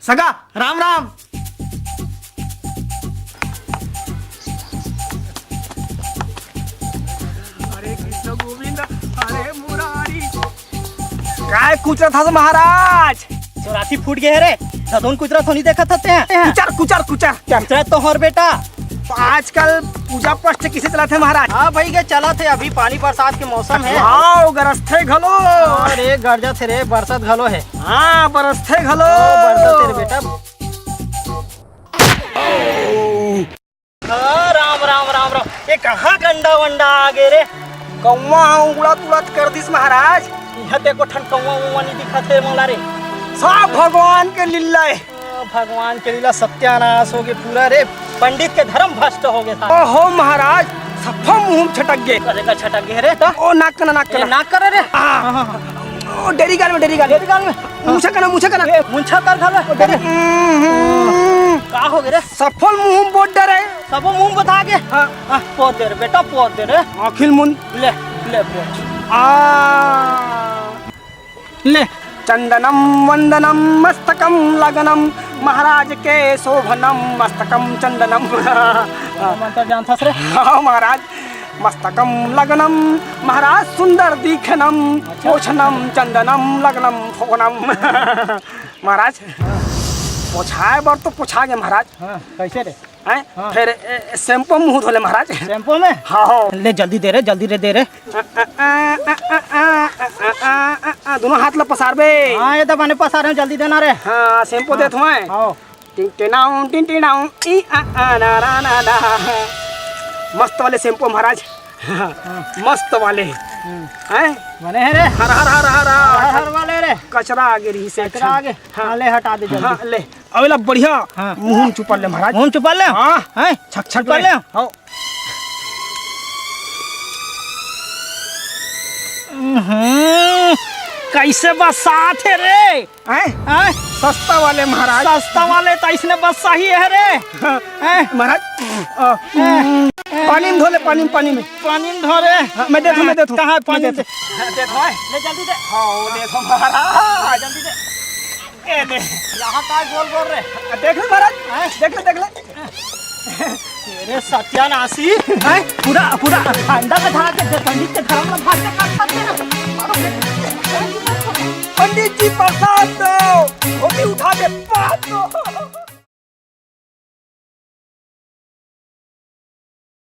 सगा राम राम। हरे कृष्ण गोविंद हरे मुरारी। काय कुचरत हस महाराज? चौरासी फूट गए रे दोन कुचरा तो नहीं देखा था कुचर कुचर कुचर कुचरा तो हर बेटा। तो आजकल पूजा पष्ट किसे चलाते महाराज? हाँ भाई के चला थे, अभी पानी बरसात के मौसम है। आओ गरस्थे घलो। अरे गर्जा थे रे, बरसात घलो है। हाँ बरस्थे घलो। बरसात रे बेटा। हाँ राम राम राम राम। ये कहाँ गंडा वंडा आ गए रे? कौवा उड़त उड़त कर दिस महाराज। यहाँ देखो ठंड कौवा उवा नहीं दिखा थे मोला रे। सब भगवान के लीला है। भगवान के लीला सत्यानाश हो गए पूरा रे। पंडित के धर्म भ्रष्ट हो गए। ओहो महाराज सफा मुंह छटक गए। अरे का छटक गए रे? ओ नाक कना नाक कना नाक कर रे। ओ डेरी गाल में मुछा कना मुंछा कर खाला डेरी। का हो गए रे? सफल मुंह बोट डरे। सब मुंह बता के। हां पोत दे रे बेटा, पोत दे रे। आखिल मुन ले ले पोत। ले चंदनम वंदनम मस्तकम लगनम महाराज के शोभनम मस्तकम चंदनम। मंत्र जानता रे? हाँ महाराज मस्तकम लगनम महाराज सुंदर दिखनम पोछनम चंदनम लगनम फोनम। महाराज पोछाए बर तो पोछा गए महाराज। हाँ कैसे रे? हैं फिर शैम्पू मुंह धोले महाराज। शैम्पू में? हाँ ले जल्दी दे रे, जल्दी रे दे रे। दोनों हाथ ला पसार बे। हाँ ये तो मैंने पसार रहे, जल्दी देना रे। हाँ शैम्पू देत हुए। हाँ टिंटिनाऊ ई ना ना ना ना। मस्त वाले शैम्पू महाराज। मस्त वाले हैं बने हैं रे। हर हर हर हर हर वाले रे। कचरा आगे रही से कचरा आगे। हाँ ले हटा दे जल्दी। हाँ ले अवेला बढ़िया। हाँ। मुंह छुपा ले महाराज। मुंह छुपा ले। हाँ हैं छक छक कर ले। हाँ कैसे बसात है रे? हैं सस्ता वाले महाराज। सस्ता वाले तो इसने बस सही है रे। महाराज पानी में धो ले, पानी में पानी में धो रे। मैं देता हूँ कहाँ पानी दे? देखो ले जल्दी दे। हाँ देखो महाराज जल्दी दे। ए दे यहाँ का गोल रे। देख ले महाराज देख ले तेरे सत्यानाशी है पूरा पूरा ठंडा का धारा के पंडित के धर्म में भाग के काट सकते पंडित जी प्रसाद दो, धोती उठा के पास दो।